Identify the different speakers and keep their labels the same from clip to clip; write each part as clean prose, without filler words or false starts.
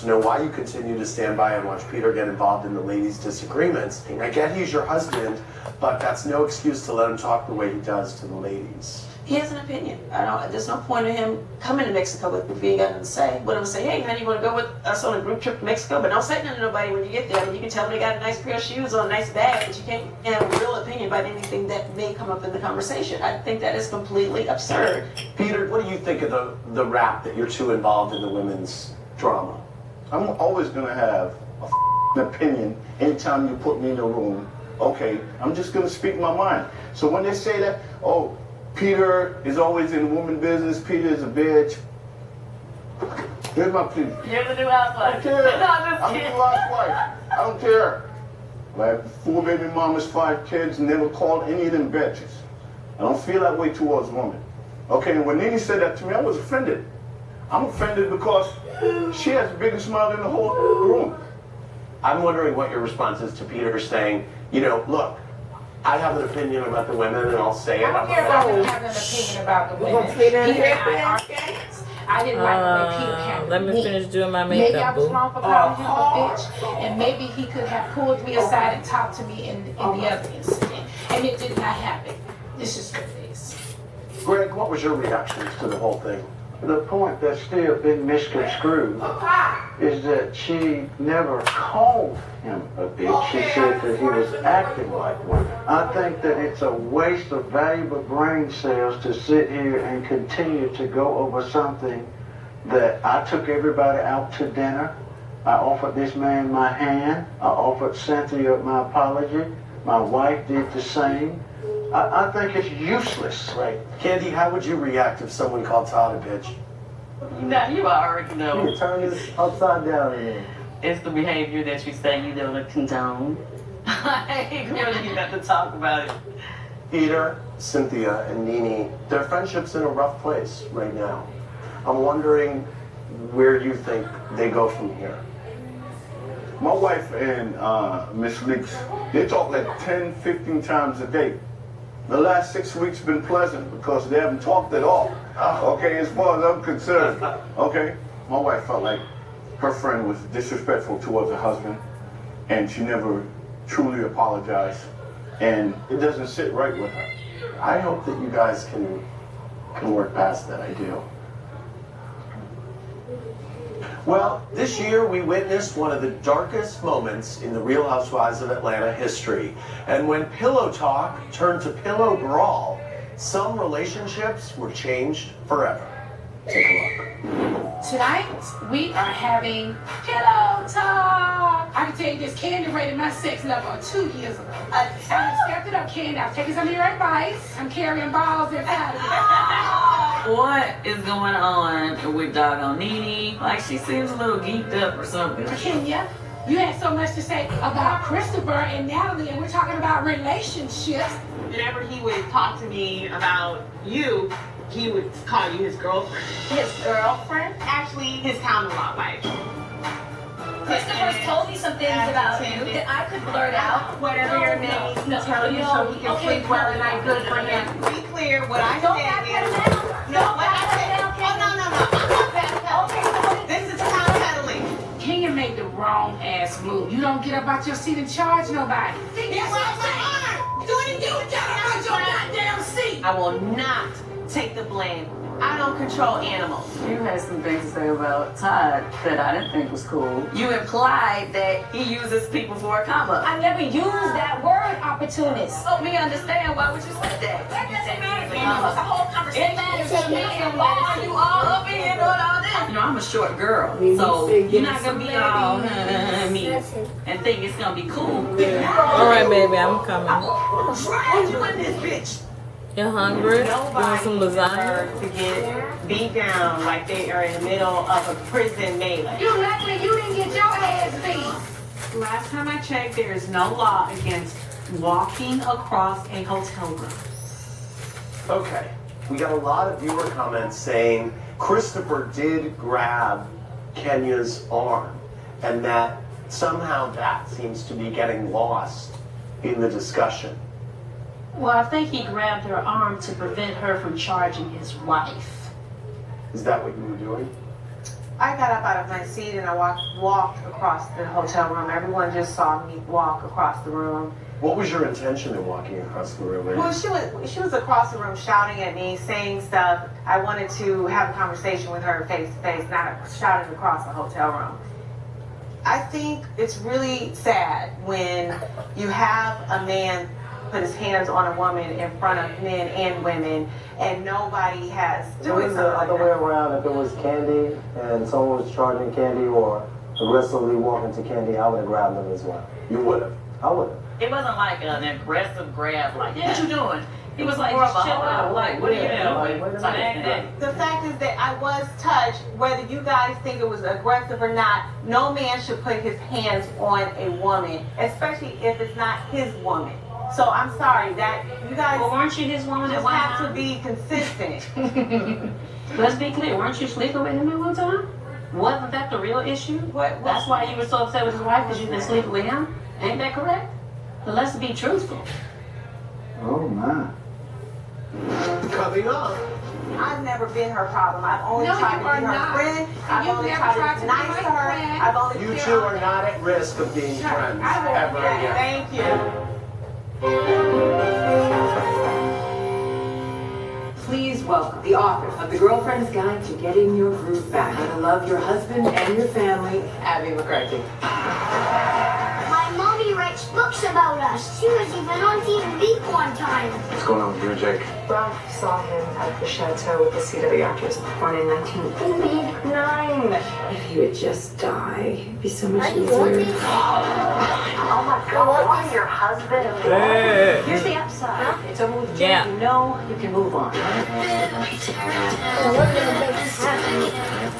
Speaker 1: to know why you continue to stand by and watch Peter get involved in the ladies' disagreements. I get he's your husband, but that's no excuse to let him talk the way he does to the ladies.
Speaker 2: He has an opinion. There's no point in him coming to Mexico with me if he ain't got nothing to say. But I'm say, hey, honey, you want to go with us on a group trip to Mexico? But don't say nothing to nobody when you get there. I mean, you can tell them they got a nice pair of shoes or a nice bag, but you can't have a real opinion about anything that may come up in the conversation. I think that is completely absurd.
Speaker 1: Peter, what do you think of the rap that you're too involved in the women's drama?
Speaker 3: I'm always gonna have an opinion anytime you put me in a room. Okay, I'm just gonna speak my mind. So when they say that, oh, Peter is always in woman business, Peter is a bitch. Here's my plea.
Speaker 2: You're the new housewife.
Speaker 3: I don't care. I'm the new housewife. I don't care. I have 4 baby mamas, 5 kids, never called any of them bitches. I don't feel that way towards women. Okay, and when Nene said that to me, I was offended. I'm offended because she has the biggest smile in the whole room.
Speaker 1: I'm wondering what your response is to Peter saying, you know, look, I have an opinion about the women and I'll say it.
Speaker 4: I don't care about him having an opinion about the women. Peter and I are friends. I didn't like the way Peter handled
Speaker 5: let me finish doing my makeup.
Speaker 4: Maybe I was wrong for calling him a bitch, and maybe he could have pulled me aside and talked to me in the other incident. And it did not happen. This is what it is.
Speaker 1: Greg, what was your reaction to the whole thing?
Speaker 6: The point that's still been misconstrued is that she never called him a bitch. She said that he was acting like one. I think that it's a waste of valuable brain cells to sit here and continue to go over something that I took everybody out to dinner. I offered this man my hand. I offered Cynthia my apology. My wife did the same. I think it's useless.
Speaker 1: Right. Candy, how would you react if someone called Todd a bitch?
Speaker 2: You already know.
Speaker 6: You turn this upside down again.
Speaker 2: It's the behavior that you say you don't condone. I ain't really got to talk about it.
Speaker 1: Peter, Cynthia, and Nene, their friendship's in a rough place right now. I'm wondering where you think they go from here.
Speaker 3: My wife and Miss Leaks, they talk like 10, 15 times a day. The last 6 weeks been pleasant because they haven't talked at all. Okay, as far as I'm concerned. Okay, my wife felt like her friend was disrespectful towards her husband, and she never truly apologized, and it doesn't sit right with her.
Speaker 1: I hope that you guys can work past that. I do. Well, this year we witnessed one of the darkest moments in the Real Housewives of Atlanta history. And when pillow talk turned to pillow brawl, some relationships were changed forever. Take a look.
Speaker 4: Tonight, we are having pillow talk. I can tell you this, Candy rated my sex level 2 years ago. I stepped it up, Candy. I've taken some of your advice. I'm carrying balls inside of me.
Speaker 2: What is going on with doggone Nene? Like she seems a little geeked up or something.
Speaker 4: Kenya, you had so much to say about Christopher and Natalie, and we're talking about relationships.
Speaker 7: Whenever he would talk to me about you, he would call you his girlfriend.
Speaker 4: His girlfriend?
Speaker 7: Actually, his common-law wife.
Speaker 8: Christopher's told me some things about you that I could blurt out.
Speaker 7: Whatever your name needs to tell you so he can sleep well and I'm good for him. Be clear, what I
Speaker 8: Don't
Speaker 7: said
Speaker 8: back
Speaker 7: is...
Speaker 8: pedal down.
Speaker 7: No, what I said... Oh, no. I'm not backpedaling. This is counterpedaling.
Speaker 4: Kenya made the wrong ass move. You don't get up out your seat and charge nobody.
Speaker 7: He robbed my arm.
Speaker 4: Do it again. Get up out your goddamn seat.
Speaker 7: I will not take the blame. I don't control animals.
Speaker 2: You had some things to say about Todd that I didn't think was cool. You implied that he uses people for a come up.
Speaker 8: I never used that word, opportunist.
Speaker 2: Help me understand why would you say that?
Speaker 8: That doesn't matter to me. It's a whole conversation.
Speaker 2: It matters to me, and why are you all up in here doing all this? You know, I'm a short girl, so you're not gonna be all me and think it's gonna be cool.
Speaker 5: All right, baby, I'm coming.
Speaker 7: Try you in this bitch.
Speaker 5: You hungry? You want some lasagna?
Speaker 7: To get beat down like they are in the middle of a prison melee.
Speaker 4: You lucky you didn't get your ass beat.
Speaker 7: Last time I checked, there is no law against walking across a hotel room.
Speaker 1: Okay, we got a lot of viewer comments saying Christopher did grab Kenya's arm, and that somehow that seems to be getting lost in the discussion.
Speaker 2: Well, I think he grabbed her arm to prevent her from charging his wife.
Speaker 1: Is that what you were doing?
Speaker 9: I got up out of my seat and I walked across the hotel room. Everyone just saw me walk across the room.
Speaker 1: What was your intention in walking across the room?
Speaker 9: Well, she was across the room shouting at me, saying stuff. I wanted to have a conversation with her face to face, not shouting across the hotel room. I think it's really sad when you have a man put his hands on a woman in front of men and women, and nobody has doing
Speaker 10: It was
Speaker 9: something
Speaker 10: the
Speaker 9: like
Speaker 10: other way
Speaker 9: that.
Speaker 10: around. If it was candy and someone was charging candy or aggressively walking to candy, I would have grabbed them as well.
Speaker 1: You would have.
Speaker 10: I would have.
Speaker 11: It wasn't like an aggressive grab, like,
Speaker 2: Yeah.
Speaker 11: what you doing?
Speaker 2: He was like,
Speaker 11: more
Speaker 2: just
Speaker 11: of a
Speaker 2: chill
Speaker 11: hold
Speaker 2: out.
Speaker 11: on, like, what are you doing? Type of thing.
Speaker 9: The fact is that I was touched. Whether you guys think it was aggressive or not, no man should put his hands on a woman, especially if it's not his woman. So I'm sorry that you guys
Speaker 2: Well, weren't you his woman at
Speaker 9: just
Speaker 2: one
Speaker 9: have to
Speaker 2: time?
Speaker 9: be consistent.
Speaker 2: Let's be clear. Weren't you sleeping with him at one time? Wasn't that the real issue? That's why you were so upset with his wife because you've been sleeping with him? Ain't that correct? But let's be truthful.
Speaker 6: Oh my.
Speaker 1: Coming up.
Speaker 9: I've never been her problem. I've only
Speaker 4: No,
Speaker 9: tried
Speaker 4: you
Speaker 9: to
Speaker 4: are
Speaker 9: be her
Speaker 4: not.
Speaker 9: friend.
Speaker 4: And
Speaker 9: I've
Speaker 4: you've
Speaker 9: only
Speaker 4: never
Speaker 9: tried
Speaker 4: tried
Speaker 9: to
Speaker 4: to
Speaker 9: be
Speaker 4: be
Speaker 9: nice
Speaker 4: my
Speaker 9: to her.
Speaker 4: friend.
Speaker 9: I've only
Speaker 1: You two are not at risk of being friends
Speaker 4: I will.
Speaker 1: ever again.
Speaker 9: Thank you.
Speaker 12: Please welcome the author of The Girlfriend's Guide to Getting Your Groove Back. How to love your husband and your family, Abby McCarthy.
Speaker 13: My mommy writes books about us. She was even on TV one time.
Speaker 3: What's going on with you and Jake?
Speaker 12: Ralph saw him at the chateau with the CW actress born in 1989. If he would just die, it'd be so much easier.
Speaker 13: Oh
Speaker 12: my God, why your husband?
Speaker 5: Hey.
Speaker 12: Here's the upside. It's over with Jake.
Speaker 5: Yeah.
Speaker 12: You know you can move on.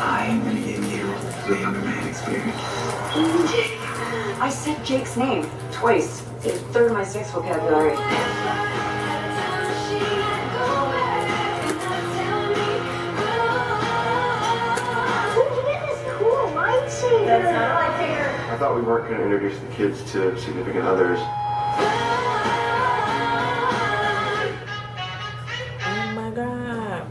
Speaker 3: I am going to give you the younger man experience.
Speaker 12: I said Jake's name twice. It's third of my sixth vocabulary.
Speaker 3: I thought we weren't going to introduce the kids to significant others.
Speaker 5: Oh my God.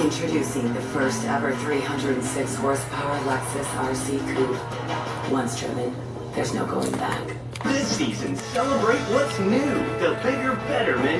Speaker 12: Introducing the first ever 306 horsepower Lexus RC Coupe. Once driven, there's no going back.
Speaker 14: This season, celebrate what's new. The bigger, better menu.